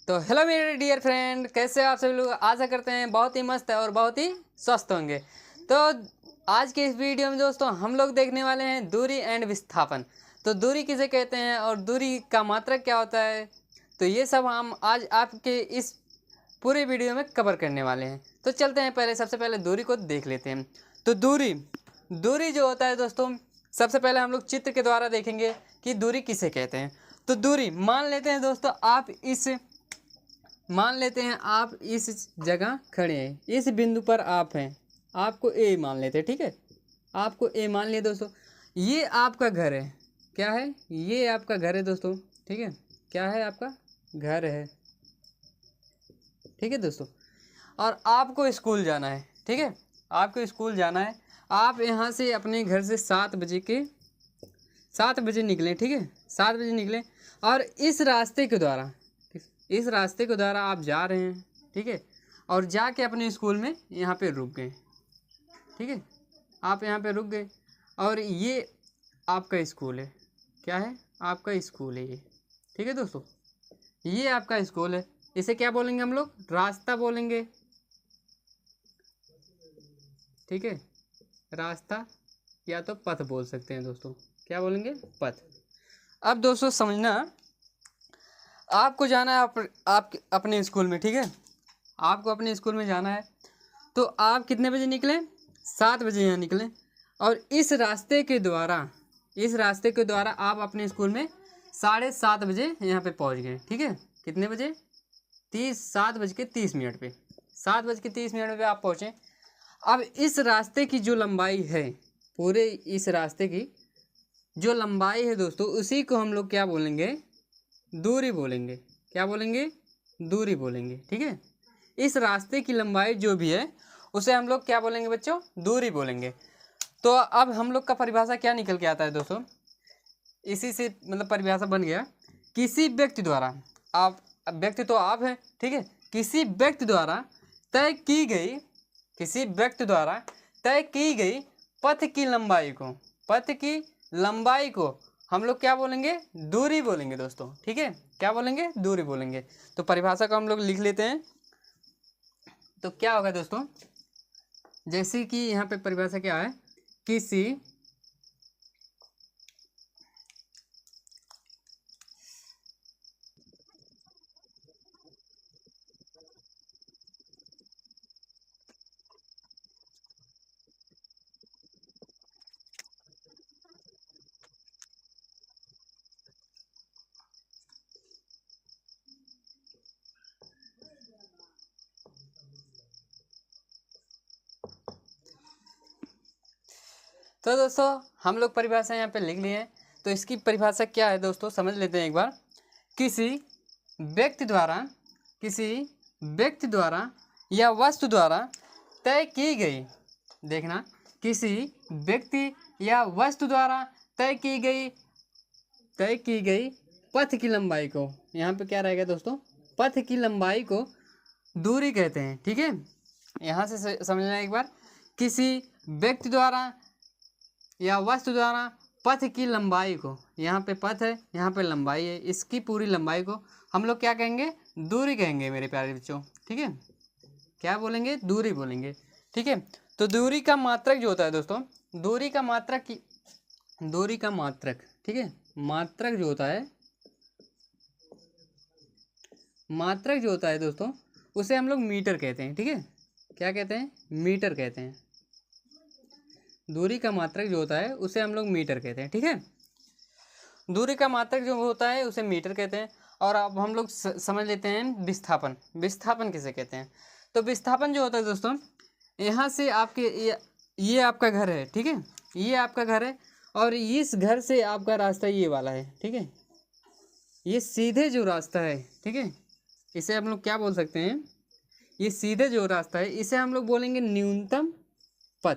तो हेलो मेरे dear friend, कैसे आप सभी लोग। आशा करते हैं बहुत ही मस्त है और बहुत ही स्वस्थ होंगे। तो आज के इस वीडियो में दोस्तों हम लोग देखने वाले हैं दूरी एंड विस्थापन। तो दूरी किसे कहते हैं और दूरी का मात्रक क्या होता है, तो ये सब हम आज आपके इस पूरे वीडियो में कवर करने वाले हैं। तो चलते हैं, सबसे पहले दूरी को देख लेते हैं। तो दूरी जो होता है दोस्तों, सबसे पहले हम लोग चित्र के द्वारा देखेंगे कि दूरी किसे कहते हैं। तो दूरी मान लेते हैं दोस्तों, मान लेते हैं आप इस जगह खड़े हैं, इस बिंदु पर आप हैं, आपको ए मान लेते हैं। ठीक है, आपको ए मान लिया दोस्तों। ये आपका घर है, क्या है, ये आपका घर है दोस्तों। ठीक है, क्या है, आपका घर है। ठीक है दोस्तों, और आपको स्कूल जाना है। ठीक है, आपको स्कूल जाना है। आप यहाँ से अपने घर से 7 बजे निकलें। ठीक है, 7 बजे निकलें और इस रास्ते के द्वारा आप जा रहे हैं। ठीक है, और जाके अपने स्कूल में यहाँ पे रुक गए। ठीक है, आप यहाँ पे रुक गए और ये आपका स्कूल है। क्या है, आपका स्कूल है ये। ठीक है दोस्तों, ये आपका स्कूल है। इसे क्या बोलेंगे हम लोग, रास्ता बोलेंगे। ठीक है, रास्ता या तो पथ बोल सकते हैं दोस्तों। क्या बोलेंगे, पथ। अब दोस्तों समझना, आपको जाना है आप अपने स्कूल में। ठीक है, आपको अपने स्कूल में जाना है। तो आप कितने बजे निकलें, 7 बजे यहाँ निकलें और इस रास्ते के द्वारा आप अपने स्कूल में 7:30 बजे यहाँ पे पहुँच गए। ठीक है, कितने बजे, 7:30 पे, 7:30 पे आप पहुँचे। अब इस रास्ते की जो लंबाई है, पूरे इस रास्ते की जो लंबाई है दोस्तों, उसी को हम लोग क्या बोलेंगे, दूरी बोलेंगे। क्या बोलेंगे, दूरी बोलेंगे। ठीक है, इस रास्ते की लंबाई जो भी है उसे हम लोग क्या बोलेंगे बच्चों, दूरी बोलेंगे। तो अब हम लोग का परिभाषा क्या निकल के आता है दोस्तों, इसी से मतलब परिभाषा बन गया, किसी व्यक्ति द्वारा, आप व्यक्ति तो आप हैं। ठीक है, किसी व्यक्ति द्वारा तय की गई पथ की लंबाई को हम लोग क्या बोलेंगे, दूरी बोलेंगे दोस्तों। ठीक है, क्या बोलेंगे, दूरी बोलेंगे। तो परिभाषा को हम लोग लिख लेते हैं। तो क्या होगा दोस्तों, जैसे कि यहाँ पे परिभाषा क्या है, किसी तो दोस्तों हम लोग परिभाषा यहाँ पे लिख लिए हैं। तो इसकी परिभाषा क्या है दोस्तों, समझ लेते हैं एक बार। किसी व्यक्ति द्वारा या वस्तु द्वारा तय की गई, देखना, किसी व्यक्ति या वस्तु द्वारा तय की गई पथ की लंबाई को, यहाँ पे क्या रहेगा दोस्तों, पथ की लंबाई को दूरी कहते हैं। ठीक है, यहाँ से समझना एक बार, किसी व्यक्ति द्वारा या वस्तु द्वारा पथ की लंबाई को, यहाँ पे पथ है, यहाँ पे लंबाई है, इसकी पूरी लंबाई को हम लोग क्या कहेंगे, दूरी कहेंगे मेरे प्यारे बच्चों। ठीक है, क्या बोलेंगे, दूरी बोलेंगे। ठीक है, तो दूरी का मात्रक जो होता है दोस्तों, दूरी का मात्रक, ठीक है, मात्रक जो होता है दोस्तों, उसे हम लोग मीटर कहते हैं। ठीक है, क्या कहते हैं, मीटर कहते हैं। दूरी का मात्रक जो होता है उसे हम लोग मीटर कहते हैं। ठीक है, दूरी का मात्रक जो होता है उसे मीटर कहते हैं। और अब हम लोग समझ लेते हैं विस्थापन किसे कहते हैं। तो विस्थापन जो होता है दोस्तों, यहाँ से आपके ये आपका घर है। ठीक है, ये आपका घर है और इस घर से आपका रास्ता ये वाला है। ठीक है, ये सीधे जो रास्ता है, ठीक है, इसे हम लोग क्या बोल सकते हैं, ये सीधे जो रास्ता है इसे हम लोग बोलेंगे न्यूनतम पथ।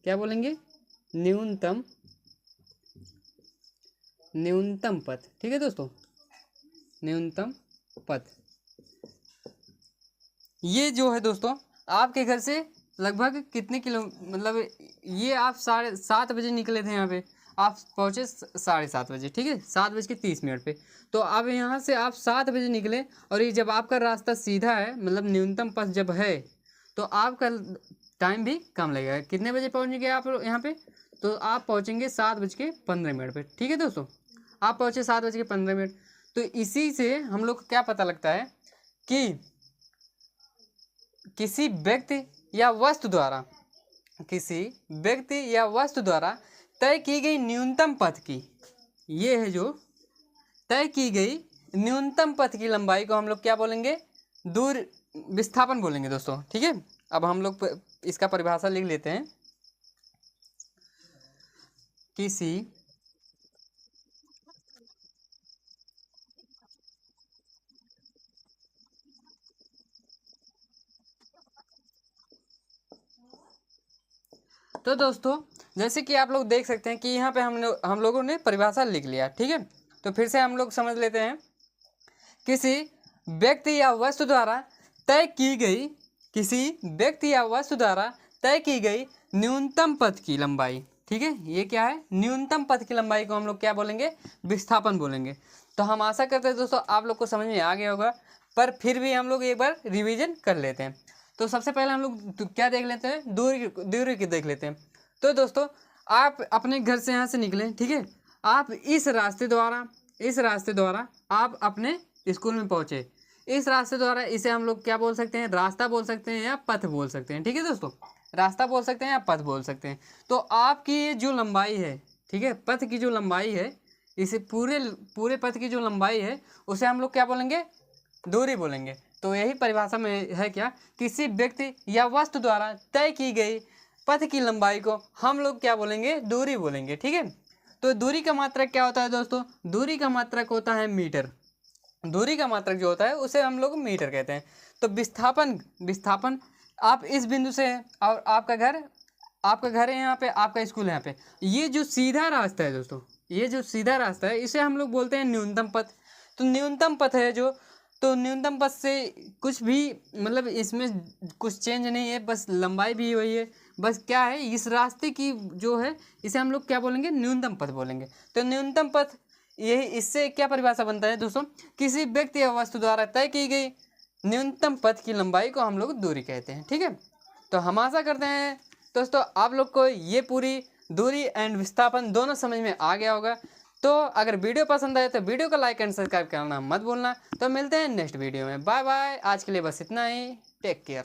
क्या बोलेंगे, न्यूनतम पथ। ठीक है दोस्तों, न्यूनतम पथ। ये जो है दोस्तों, आपके घर से लगभग कितने किलो, मतलब ये आप 7:30 बजे निकले थे यहाँ पे, आप पहुँचे 7:30 बजे, ठीक है, 7:30 पे। तो अब यहाँ से आप 7 बजे निकले और ये जब आपका रास्ता सीधा है, मतलब न्यूनतम पथ जब है, तो आपका टाइम भी कम लगेगा। कितने बजे पहुँचेंगे आप यहाँ पे? तो आप पहुँचेंगे 7:15 पे, ठीक है दोस्तों। आप पहुँचे 7:15। तो इसी से हम लोग को क्या पता लगता है कि किसी व्यक्ति या वस्तु द्वारा, किसी व्यक्ति या वस्तु द्वारा तय की गई न्यूनतम पथ की, ये है जो तय की गई न्यूनतम पथ की लंबाई को हम लोग क्या बोलेंगे? दूर विस्थापन बोलेंगे दोस्तों, ठीक है। अब हम लोग इसका परिभाषा लिख लेते हैं। किसी तो दोस्तों जैसे कि आप लोग देख सकते हैं कि यहाँ पे हम लोगों ने परिभाषा लिख लिया, ठीक है। तो फिर से हम लोग समझ लेते हैं। किसी व्यक्ति या वस्तु द्वारा तय की गई, किसी व्यक्ति या वस्तु द्वारा तय की गई न्यूनतम पथ की लंबाई, ठीक है। ये क्या है? न्यूनतम पथ की लंबाई को हम लोग क्या बोलेंगे? विस्थापन बोलेंगे। तो हम आशा करते हैं दोस्तों आप लोग को समझ में आ गया होगा, पर फिर भी हम लोग एक बार रिवीजन कर लेते हैं। तो सबसे पहले हम लोग क्या देख लेते हैं? दूरी की देख लेते हैं। तो दोस्तों आप अपने घर से यहाँ से निकले, ठीक है। आप इस रास्ते द्वारा आप अपने स्कूल में पहुँचे। इस रास्ते द्वारा इसे हम लोग क्या बोल सकते हैं? रास्ता बोल सकते हैं या पथ बोल सकते हैं, ठीक है दोस्तों। रास्ता बोल सकते हैं या पथ बोल सकते हैं। तो आपकी ये जो लंबाई है, ठीक है, पथ की जो लंबाई है, इसे पूरे पथ की जो लंबाई है उसे हम लोग क्या बोलेंगे? दूरी बोलेंगे। तो यही परिभाषा में है क्या? किसी व्यक्ति या वस्तु द्वारा तय की गई पथ की लंबाई को हम लोग क्या बोलेंगे? दूरी बोलेंगे, ठीक है। तो दूरी का मात्रक क्या होता है दोस्तों? दूरी का मात्रक होता है मीटर। दूरी का मात्रक जो होता है उसे हम लोग मीटर कहते हैं। तो विस्थापन आप इस बिंदु से है और आपका घर है यहाँ पे, आपका स्कूल है यहाँ पे। ये जो सीधा रास्ता है दोस्तों, ये जो सीधा रास्ता है इसे हम लोग बोलते हैं न्यूनतम पथ। तो न्यूनतम पथ है जो, तो न्यूनतम पथ से कुछ भी मतलब इसमें कुछ चेंज नहीं है, बस लंबाई भी वही है। बस क्या है, इस रास्ते की जो है इसे हम लोग क्या बोलेंगे? न्यूनतम पथ बोलेंगे। तो न्यूनतम पथ, यही इससे क्या परिभाषा बनता है दोस्तों? किसी व्यक्ति या वस्तु द्वारा तय की गई न्यूनतम पथ की लंबाई को हम लोग दूरी कहते हैं, ठीक है। तो हम आशा करते हैं दोस्तों आप लोग को ये पूरी दूरी एंड विस्थापन दोनों समझ में आ गया होगा। तो अगर वीडियो पसंद आए तो वीडियो को लाइक एंड सब्सक्राइब करना मत भूलना। तो मिलते हैं नेक्स्ट वीडियो में। Bye bye. आज के लिए बस इतना ही। Take care.